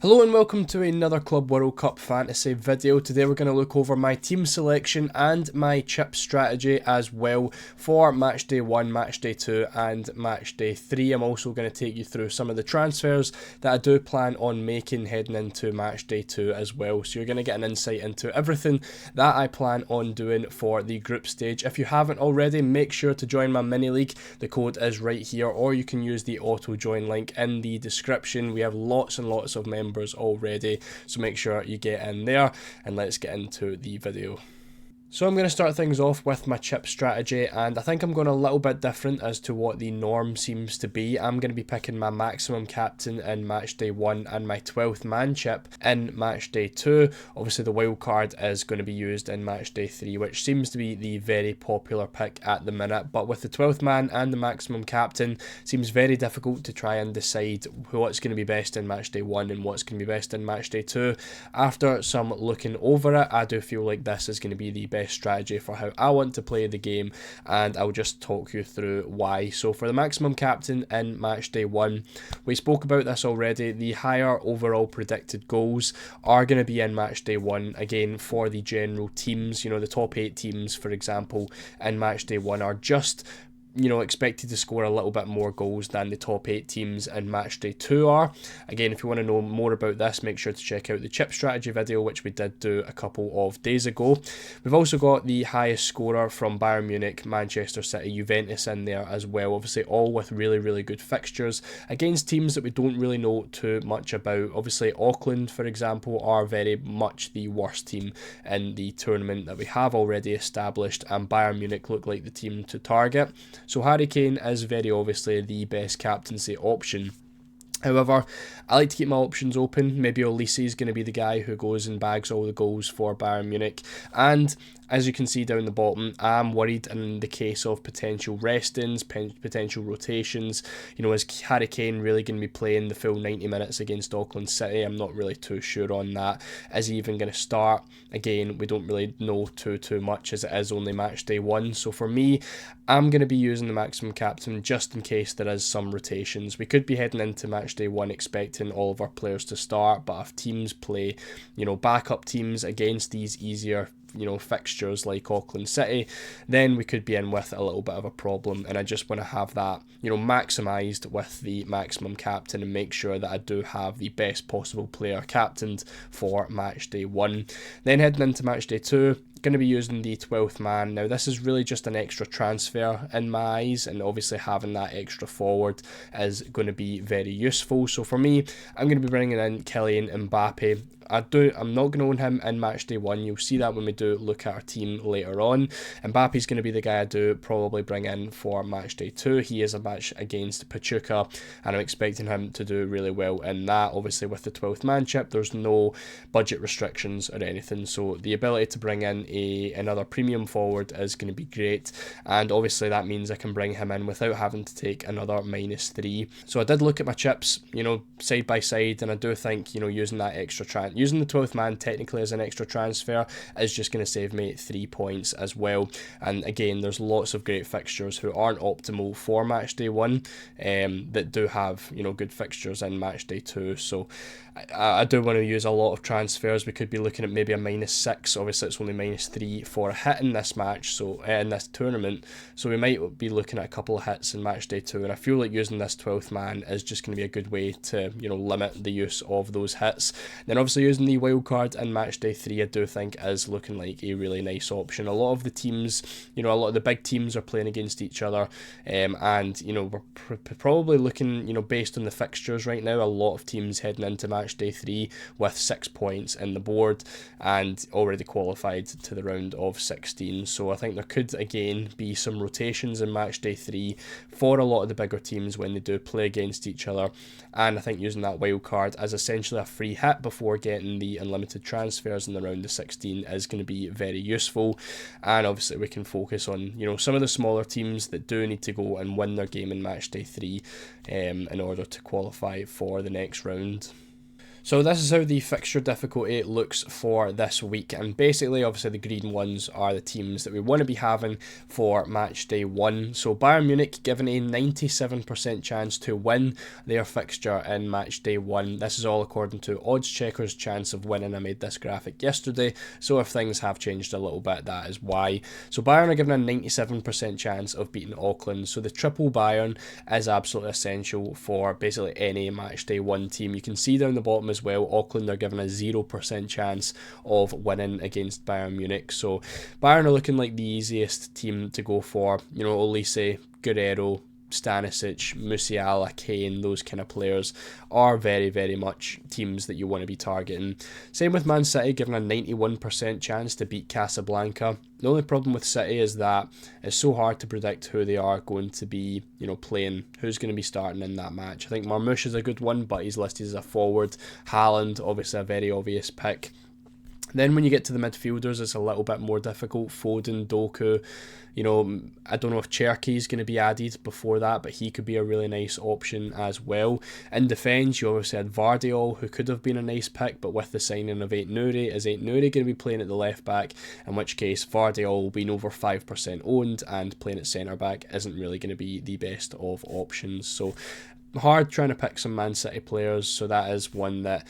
Hello and welcome to another Club World Cup fantasy video. Today we're going to look over my team selection and my chip strategy as well for Matchday 1, Matchday 2 and Matchday 3. I'm also going to take you through some of the transfers that I do plan on making heading into Matchday 2 as well. So you're going to get an insight into everything that I plan on doing for the group stage. If you haven't already, make sure to join my mini league. The code is right here, or you can use the auto join link in the description. We have lots and lots of members already, so make sure you get in there, and let's get into the video. So I'm going to start things off with my chip strategy, and I think I'm going a little bit different as to what the norm seems to be. I'm going to be picking my maximum captain in Matchday 1 and my 12th man chip in Matchday 2. Obviously the wild card is going to be used in Matchday 3, which seems to be the very popular pick at the minute, but with the 12th man and the maximum captain, it seems very difficult to try and decide what's going to be best in Matchday 1 and what's going to be best in Matchday 2. After some looking over it, I do feel like this is going to be the best strategy for how I want to play the game, and I'll just talk you through why. So for the maximum captain in Matchday 1, we spoke about this already. The higher overall predicted goals are going to be in Matchday 1. Again, for the general teams, the top 8 teams, for example, in Matchday 1 are just expected to score a little bit more goals than the top 8 teams in Matchday 2 are. Again, if you want to know more about this, make sure to check out the chip strategy video, which we did do a couple of days ago. We've also got the highest scorer from Bayern Munich, Manchester City, Juventus in there as well. Obviously all with really, really good fixtures against teams that we don't really know too much about. Obviously Auckland, for example, are very much the worst team in the tournament that we have already established, and Bayern Munich look like the team to target. So Harry Kane is very obviously the best captaincy option. However, I like to keep my options open. Maybe Olise is going to be the guy who goes and bags all the goals for Bayern Munich. And as you can see down the bottom, I'm worried in the case of potential rest-ins, potential rotations. Is Harry Kane really going to be playing the full 90 minutes against Auckland City? I'm not really too sure on that. Is he even going to start? Again, we don't really know too much, as it is only Matchday 1. So for me, I'm going to be using the maximum captain just in case there is some rotations. We could be heading into Matchday 1 expecting all of our players to start, but if teams play, backup teams against these easier fixtures like Auckland City, then we could be in with a little bit of a problem, and I just want to have that maximised with the maximum captain and make sure that I do have the best possible player captained for Matchday 1. Then heading into Matchday 2, going to be using the 12th man. Now this is really just an extra transfer in my eyes, and obviously having that extra forward is going to be very useful. So for me, I'm going to be bringing in Kylian Mbappe. I'm not going to own him in Matchday 1. You'll see that when we do look at our team later on. Mbappe's going to be the guy I do probably bring in for Matchday 2. He is a match against Pachuca, and I'm expecting him to do really well in that. Obviously with the 12th man chip, there's no budget restrictions or anything, so the ability to bring in another premium forward is going to be great, and obviously that means I can bring him in without having to take another -3. So I did look at my chips, side by side, and I do think, using that extra using the 12th man technically as an extra transfer is just going to save me 3 points as well. And again, there's lots of great fixtures who aren't optimal for Matchday 1 that do have, good fixtures in Matchday 2. So I do want to use a lot of transfers. We could be looking at maybe a -6. Obviously it's only -3 for a hit in this match, so in this tournament, so we might be looking at a couple of hits in Matchday 2, and I feel like using this 12th man is just going to be a good way to limit the use of those hits. Then obviously using the wild card in Matchday 3 I do think is looking like a really nice option. A lot of the teams, a lot of the big teams are playing against each other, and we're probably looking, based on the fixtures right now, a lot of teams heading into Matchday 3 with 6 points in the board and already qualified to the round of 16. So I think there could again be some rotations in Matchday 3 for a lot of the bigger teams when they do play against each other, and I think using that wild card as essentially a free hit before getting the unlimited transfers in the round of 16 is going to be very useful. And obviously we can focus on some of the smaller teams that do need to go and win their game in Matchday 3 in order to qualify for the next round. So this is how the fixture difficulty looks for this week, and basically obviously the green ones are the teams that we want to be having for match day 1. So Bayern Munich given a 97% chance to win their fixture in match day 1. This is all according to Odds Checker's chance of winning. I made this graphic yesterday, so if things have changed a little bit, that is why. So Bayern are given a 97% chance of beating Auckland, so the triple Bayern is absolutely essential for basically any match day 1 team. You can see down the bottom as well, Auckland are given a 0% chance of winning against Bayern Munich. So Bayern are looking like the easiest team to go for. You know, Olise, Guerrero, Stanisic, Musiala, Kane, those kind of players are very, very much teams that you want to be targeting. Same with Man City, given a 91% chance to beat Casablanca. The only problem with City is that it's so hard to predict who they are going to be, you know, playing, who's going to be starting in that match. I think Marmoush is a good one, but he's listed as a forward. Haaland, obviously a very obvious pick. Then when you get to the midfielders, it's a little bit more difficult. Foden, Doku, you know, I don't know if Cherky is going to be added before that, but he could be a really nice option as well. In defence, you obviously had Vardiol, who could have been a nice pick, but with the signing of Ait Nouri, is Ait Nouri going to be playing at the left back? In which case, Vardiol being over 5% owned and playing at centre back isn't really going to be the best of options. So hard trying to pick some Man City players, so that is one that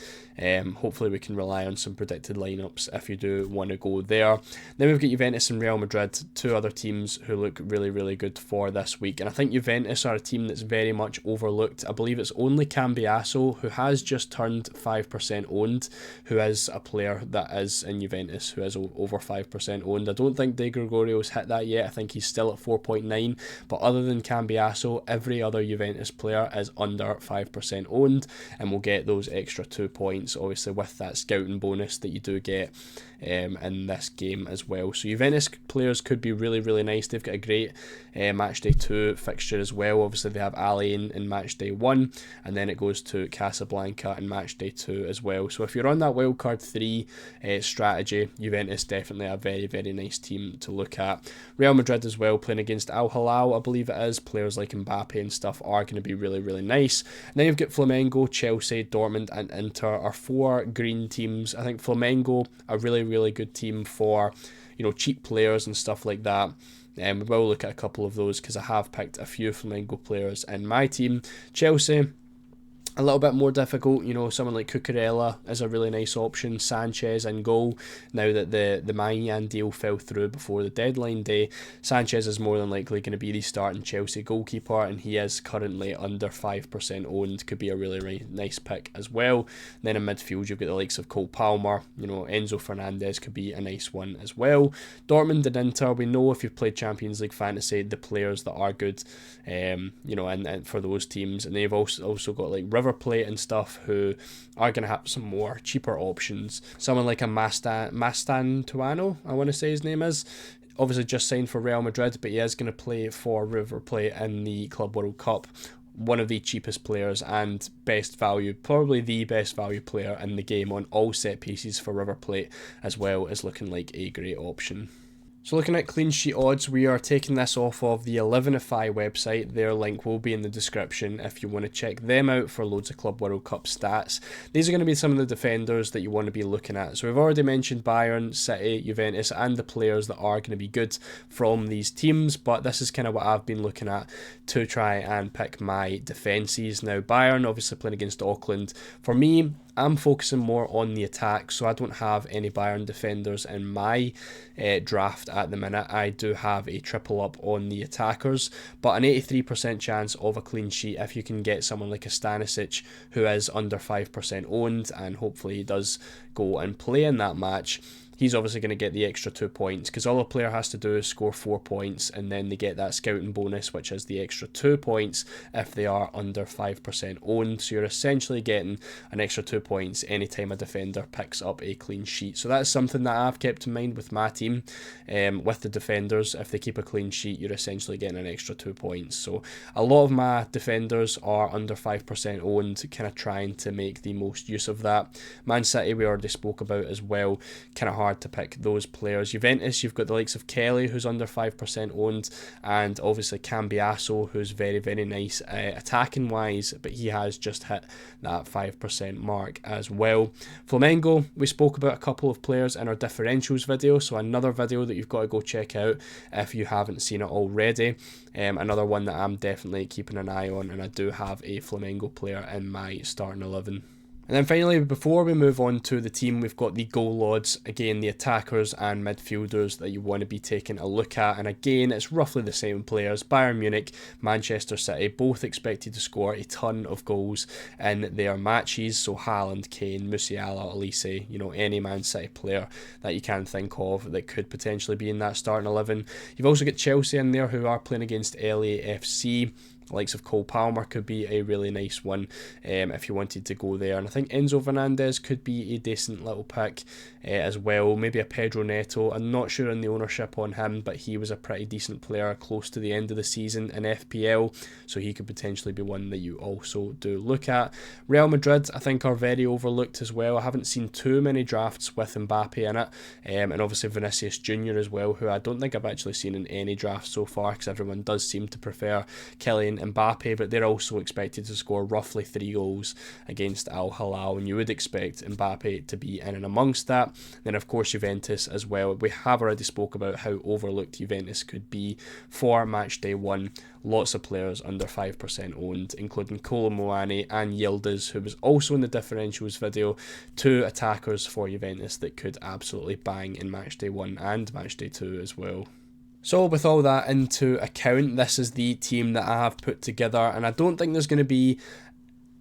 hopefully we can rely on some predicted lineups if you do want to go there. Then we've got Juventus and Real Madrid, two other teams who look really, really good for this week. And I think Juventus are a team that's very much overlooked. I believe it's only Cambiasso, who has just turned 5% owned, who is a player that is in Juventus, who is over 5% owned. I don't think De Gregorio's hit that yet. I think he's still at 4.9. But other than Cambiasso, every other Juventus player is under 5% owned and will get those extra 2 points, obviously with that scouting bonus that you do get in this game as well. So Juventus players could be really, really nice. They've got a great match day 2 fixture as well. Obviously they have Ali in match day 1, and then it goes to Casablanca in match day 2 as well. So if you're on that wildcard 3 strategy, Juventus definitely a very, very nice team to look at. Real Madrid as well, playing against Al Hilal, I believe it is. Players like Mbappe and stuff are going to be really, really nice. And then you've got Flamengo, Chelsea, Dortmund and Inter are 4 green teams. I think Flamengo a really, really good team for, you know, cheap players and stuff like that. We will look at a couple of those because I have picked a few Flamengo players in my team. Chelsea, a little bit more difficult, you know, someone like Cucurella is a really nice option. Sanchez in goal. Now that the Maignan deal fell through before the deadline day, Sanchez is more than likely going to be the starting Chelsea goalkeeper, and he is currently under 5% owned. Could be a really nice pick as well. And then in midfield, you've got the likes of Cole Palmer, you know, Enzo Fernandez could be a nice one as well. Dortmund and Inter, we know if you've played Champions League Fantasy, the players that are good, you know, and for those teams. And they've also got like River Plate and stuff who are going to have some more cheaper options. Someone like a Mastantuono, I want to say his name is, obviously just signed for Real Madrid, but he is going to play for River Plate in the Club World Cup. One of the cheapest players and best value, probably the best value player in the game on all set pieces for River Plate, as well as looking like a great option. So looking at clean sheet odds, we are taking this off of the 11ify website. Their link will be in the description if you want to check them out for loads of Club World Cup stats. These are going to be some of the defenders that you want to be looking at. So we've already mentioned Bayern, City, Juventus and the players that are going to be good from these teams, but this is kind of what I've been looking at to try and pick my defences. Now Bayern obviously playing against Auckland. For me, I'm focusing more on the attack, so I don't have any Bayern defenders in my draft at the minute. I do have a triple up on the attackers, but an 83% chance of a clean sheet if you can get someone like a Stanisic who is under 5% owned, and hopefully he does go and play in that match. He's obviously going to get the extra 2 points because all a player has to do is score 4 points and then they get that scouting bonus, which is the extra 2 points if they are under 5% owned. So you're essentially getting an extra 2 points anytime a defender picks up a clean sheet. So that's something that I've kept in mind with my team. With the defenders, if they keep a clean sheet, you're essentially getting an extra 2 points. So a lot of my defenders are under 5% owned, kind of trying to make the most use of that. Man City we already spoke about as well, kind of hard hard to pick those players. Juventus, you've got the likes of Kelly, who's under 5% owned, and obviously Cambiasso, who's very, very nice attacking wise, but he has just hit that 5% mark as well. Flamengo, we spoke about a couple of players in our differentials video, so another video that you've got to go check out if you haven't seen it already. Another one that I'm definitely keeping an eye on, and I do have a Flamengo player in my starting 11. And then finally, before we move on to the team, we've got the goal odds. Again, the attackers and midfielders that you want to be taking a look at. And again, it's roughly the same players. Bayern Munich, Manchester City, both expected to score a ton of goals in their matches. So Haaland, Kane, Musiala, Olise, any Man City player that you can think of that could potentially be in that starting 11. You've also got Chelsea in there, who are playing against LAFC. Likes of Cole Palmer could be a really nice one if you wanted to go there. And I think Enzo Fernandez could be a decent little pick as well. Maybe a Pedro Neto. I'm not sure on the ownership on him, but he was a pretty decent player close to the end of the season in FPL, so he could potentially be one that you also do look at. Real Madrid, I think, are very overlooked as well. I haven't seen too many drafts with Mbappe in it, and obviously Vinicius Jr. as well, who I don't think I've actually seen in any drafts so far, because everyone does seem to prefer Kylian Mbappe, but they're also expected to score roughly 3 goals against Al Hilal, and you would expect Mbappe to be in and amongst that. Then of course Juventus as well. We have already spoke about how overlooked Juventus could be for match day 1. Lots of players under 5% owned, including Kolo Muani and Yildiz, who was also in the differentials video. 2 attackers for Juventus that could absolutely bang in match day 1 and match day 2 as well. So with all that into account, this is the team that I have put together, and I don't think there's going to be,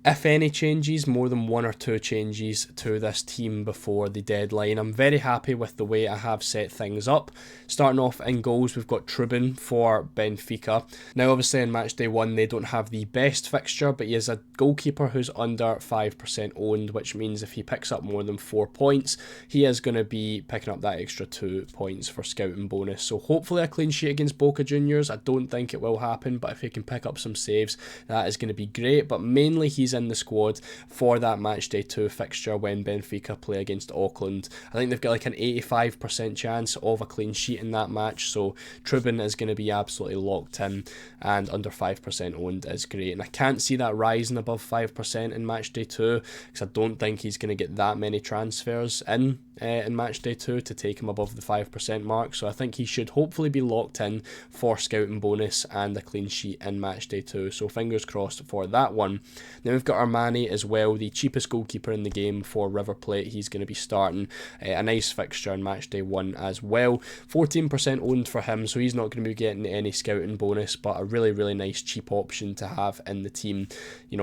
if any, changes, more than 1 or 2 changes to this team before the deadline. I'm very happy with the way I have set things up. Starting off in goals, we've got Trubin for Benfica. Now obviously in match day 1 they don't have the best fixture, but he is a goalkeeper who's under 5% owned, which means if he picks up more than 4 points, he is going to be picking up that extra 2 points for scouting bonus. So hopefully a clean sheet against Boca Juniors. I don't think it will happen, but if he can pick up some saves, that is going to be great. But mainly he's in the squad for that match day 2 fixture when Benfica play against Auckland. I think they've got like an 85% chance of a clean sheet in that match, so Trubin is going to be absolutely locked in, and under 5% owned is great. And I can't see that rising above 5% in match day 2, because I don't think he's going to get that many transfers in match day 2 to take him above the 5% mark. So I think he should hopefully be locked in for scouting bonus and a clean sheet in match day 2, so fingers crossed for that one. Then we've got Armani as well, the cheapest goalkeeper in the game for River Plate. He's going to be starting a nice fixture in match day 1 as well. 14% owned for him, so he's not going to be getting any scouting bonus, but a really, really nice cheap option to have in the team,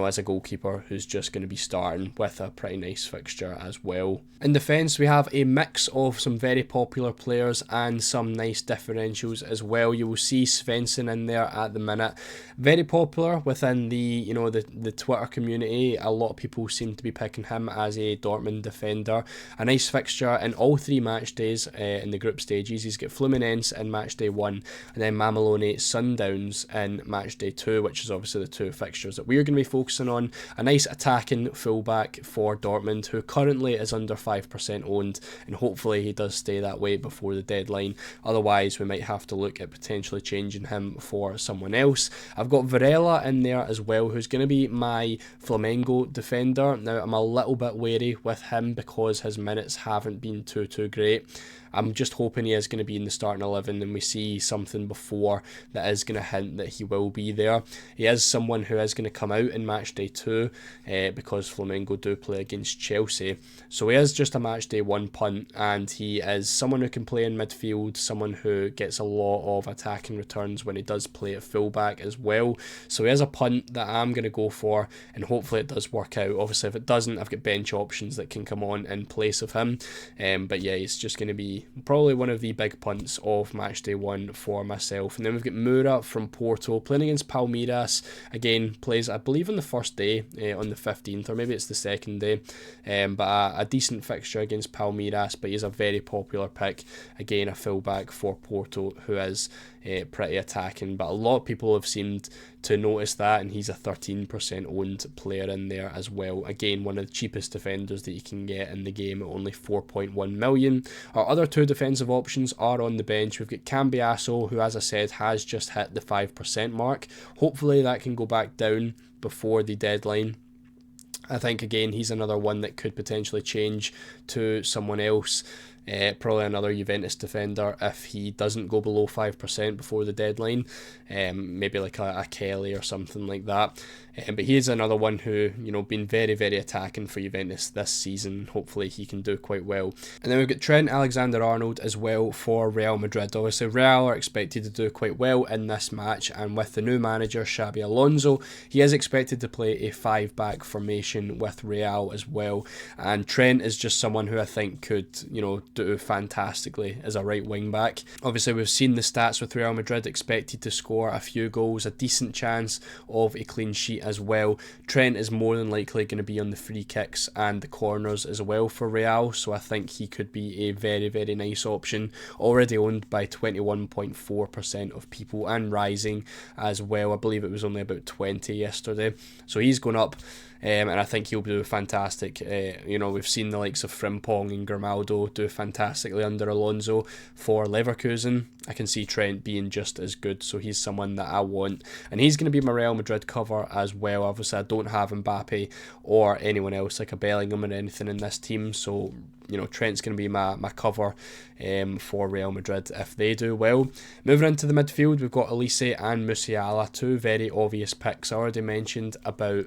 as a goalkeeper who's just going to be starting with a pretty nice fixture as well. In defence, we have a mix of some very popular players and some nice differentials as well. You will see Svensson in there at the minute. Very popular within the the Twitter community. A lot of people seem to be picking him as a Dortmund defender. A nice fixture in all 3 match days in the group stages. He's got Fluminense in match day 1, and then Mamelone Sundowns in match day 2, which is obviously the 2 fixtures that we're going to be focusing on. A nice attacking fullback for Dortmund, who currently is under 5% owned, and hopefully he does stay that way before the deadline. Otherwise we might have to look at potentially changing him for someone else. I've got Varela in there as well, who's going to be my Flamengo defender. Now I'm a little bit wary with him because his minutes haven't been too great. I'm just hoping he is going to be in the starting 11 and we see something before that is going to hint that he will be there. He is someone who is going to come out in match day 2 because Flamengo do play against Chelsea. So he is just a match day 1 punt, and he is someone who can play in midfield, someone who gets a lot of attacking returns when he does play at fullback as well. So he is a punt that I'm going to go for, and hopefully it does work out. Obviously if it doesn't, I've got bench options that can come on in place of him. But yeah, he's just going to be probably one of the big punts of match day 1 for myself. And then we've got Moura from Porto playing against Palmeiras. Again, plays I believe on the first day, on the 15th, or maybe it's the second day, but a decent fixture against Palmeiras. But he's a very popular pick, again a fullback for Porto who is pretty attacking, but a lot of people have seemed to notice that, and he's a 13% owned player in there as well. Again, one of the cheapest defenders that you can get in the game at only 4.1 million. Our other two defensive options are on the bench. We've got Cambiasso, who, as I said, has just hit the 5% mark. Hopefully that can go back down before the deadline. I think, again, he's another one that could potentially change to someone else. Probably another Juventus defender if he doesn't go below 5% before the deadline. Maybe like a Kelly or something like that. But he is another one who, been very, very attacking for Juventus this season. Hopefully he can do quite well. And then we've got Trent Alexander-Arnold as well for Real Madrid. Obviously, Real are expected to do quite well in this match, and with the new manager, Xabi Alonso, he is expected to play a 5-back formation with Real as well. And Trent is just someone who I think could, do fantastically as a right wing back. Obviously, we've seen the stats with Real Madrid, expected to score a few goals, a decent chance of a clean sheet as well. Trent is more than likely going to be on the free kicks and the corners as well for Real, so I think he could be a very, very nice option. Already owned by 21.4% of people and rising as well. I believe it was only about 20 yesterday, so he's going up. And I think he'll do fantastic. We've seen the likes of Frimpong and Grimaldo do fantastically under Alonso for Leverkusen. I can see Trent being just as good, so he's someone that I want. And he's going to be my Real Madrid cover as well. Obviously, I don't have Mbappe or anyone else like a Bellingham or anything in this team, so Trent's going to be my cover for Real Madrid if they do well. Moving into the midfield, we've got Elise and Musiala, two very obvious picks. I already mentioned about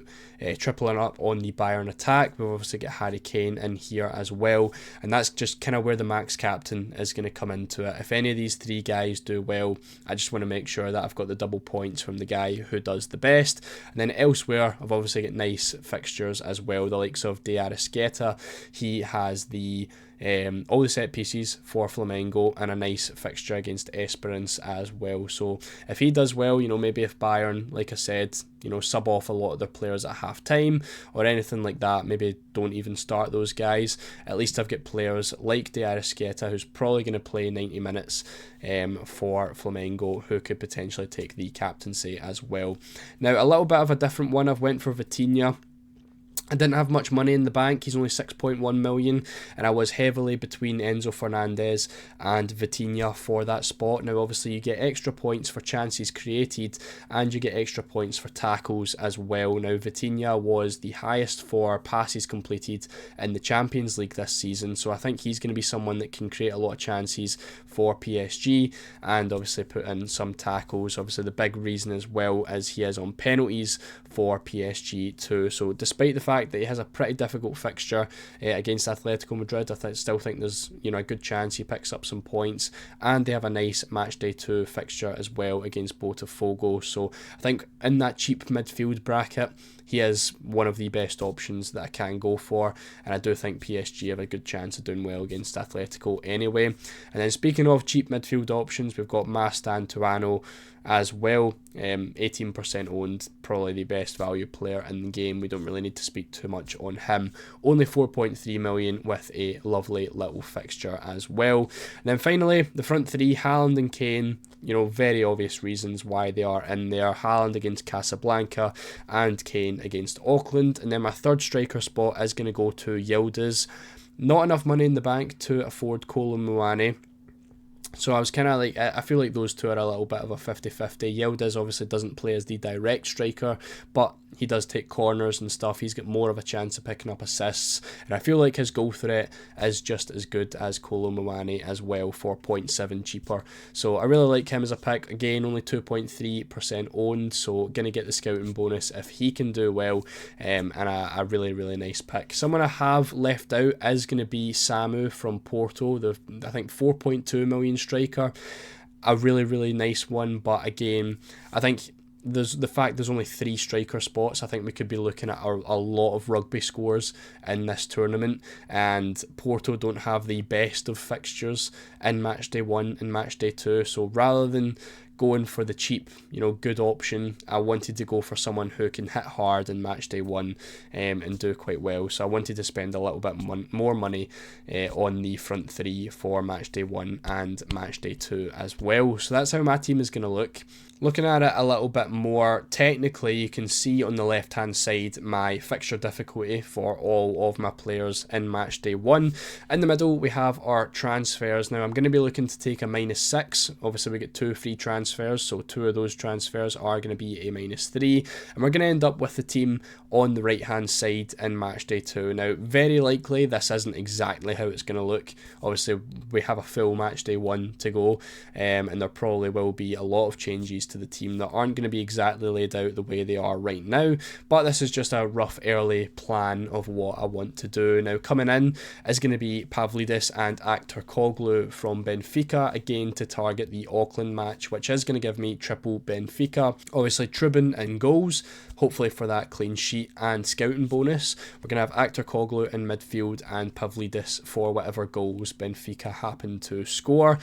tripling up on the Bayern attack. We've obviously got Harry Kane in here as well, and that's just kind of where the max captain is going to come into it. If any of these three guys do well, I just want to make sure that I've got the double points from the guy who does the best. And then elsewhere, I've obviously got nice fixtures as well, the likes of De Arrascaeta. He has all the set pieces for Flamengo and a nice fixture against Esperance as well. So if he does well, maybe if Bayern, like I said, sub off a lot of their players at half time or anything like that, maybe don't even start those guys, at least I've got players like De Arrascaeta, who's probably going to play 90 minutes for Flamengo, who could potentially take the captaincy as well. Now, a little bit of a different one, I've went for Vitinha. I didn't have much money in the bank. He's only 6.1 million, and I was heavily between Enzo Fernandez and Vitinha for that spot. Now, obviously, you get extra points for chances created, and you get extra points for tackles as well. Now, Vitinha was the highest for passes completed in the Champions League this season, so I think he's going to be someone that can create a lot of chances for PSG, and obviously put in some tackles. Obviously, the big reason as well is he is on penalties for PSG too. So, despite the fact that he has a pretty difficult fixture against Atletico Madrid, I still think there's a good chance he picks up some points, and they have a nice Matchday 2 fixture as well against Botafogo. So I think in that cheap midfield bracket, he is one of the best options that I can go for, and I do think PSG have a good chance of doing well against Atletico anyway. And then speaking of cheap midfield options, we've got Mastantuono as well, 18% owned, probably the best value player in the game. We don't really need to speak too much on him. Only 4.3 million with a lovely little fixture as well. And then finally, the front three, Haaland and Kane, very obvious reasons why they are in there. Haaland against Casablanca and Kane against Auckland. And then my third striker spot is going to go to Yildiz. Not enough money in the bank to afford Kolo Muani, so I was kind of like, I feel like those two are a little bit of a 50-50. Yildiz obviously doesn't play as the direct striker, but he does take corners and stuff. He's got more of a chance of picking up assists, and I feel like his goal threat is just as good as Kolo Muani as well, for 0.7 cheaper. So I really like him as a pick. Again, only 2.3% owned, so going to get the scouting bonus if he can do well, and a really, really nice pick. Someone I have left out is going to be Samu from Porto, I think 4.2 million striker. A really, really nice one, but again, I think there's only 3 striker spots. I think we could be looking at a lot of rugby scores in this tournament, and Porto don't have the best of fixtures in Matchday 1 and Matchday 2, so rather than going for the cheap, good option. I wanted to go for someone who can hit hard in Matchday 1 and do quite well. So I wanted to spend a little bit more money on the front three for Matchday 1 and Matchday 2 as well. So that's how my team is going to look. Looking at it a little bit more technically, you can see on the left hand side my fixture difficulty for all of my players in Matchday 1. In the middle we have our transfers. Now I'm going to be looking to take a -6. Obviously we get 2 free transfers, so 2 of those transfers are going to be a -3, and we're going to end up with the team on the right hand side in Matchday 2. Now very likely this isn't exactly how it's going to look. Obviously we have a full Matchday 1 to go, and there probably will be a lot of changes to the team that aren't going to be exactly laid out the way they are right now, but this is just a rough early plan of what I want to do. Now coming in is going to be Pavlidis and Akturkoglu from Benfica, again to target the Auckland match, which is going to give me triple Benfica. Obviously Trubin in goals, hopefully for that clean sheet and scouting bonus. We're going to have Akturkoglu in midfield and Pavlidis for whatever goals Benfica happen to score.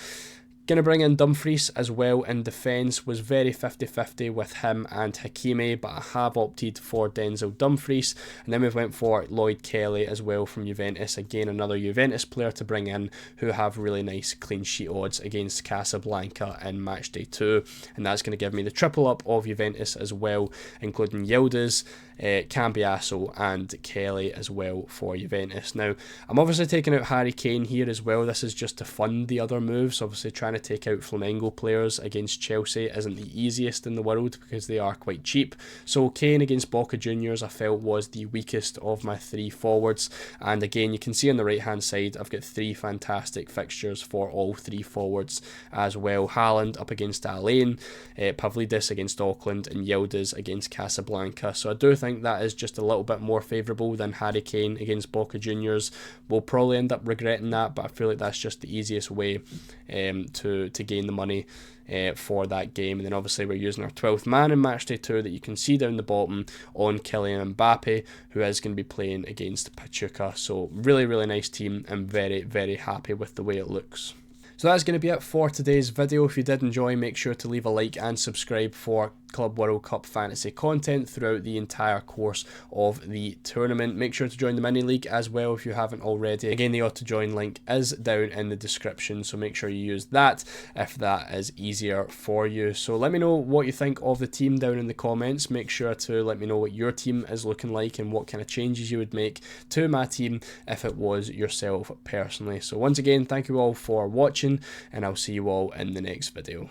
Going to bring in Dumfries as well in defence. Was very 50-50 with him and Hakimi, but I have opted for Denzel Dumfries. And then we went for Lloyd Kelly as well from Juventus. Again, another Juventus player to bring in who have really nice clean sheet odds against Casablanca in Matchday 2. And that's going to give me the triple up of Juventus as well, including Yildiz, Cambiasso and Kelly as well for Juventus. Now, I'm obviously taking out Harry Kane here as well. This is just to fund the other moves. Obviously, trying to take out Flamengo players against Chelsea isn't the easiest in the world because they are quite cheap. So Kane against Boca Juniors I felt was the weakest of my 3 forwards. And again, you can see on the right hand side, I've got 3 fantastic fixtures for all 3 forwards as well. Haaland up against Alain, Pavlidis against Auckland and Yildiz against Casablanca. So I do think that is just a little bit more favourable than Harry Kane against Boca Juniors. We'll probably end up regretting that, but I feel like that's just the easiest way to gain the money for that game. And then obviously we're using our 12th man in Matchday 2 that you can see down the bottom on Kylian Mbappe, who is going to be playing against Pachuca. So really, really nice team. I'm very, very happy with the way it looks. So that's going to be it for today's video. If you did enjoy, make sure to leave a like and subscribe for Club World Cup fantasy content throughout the entire course of the tournament. Make sure to join the mini league as well if you haven't already. Again, the auto join link is down in the description, so make sure you use that if that is easier for you. So let me know what you think of the team down in the comments. Make sure to let me know what your team is looking like and what kind of changes you would make to my team if it was yourself personally. So once again, thank you all for watching, and I'll see you all in the next video.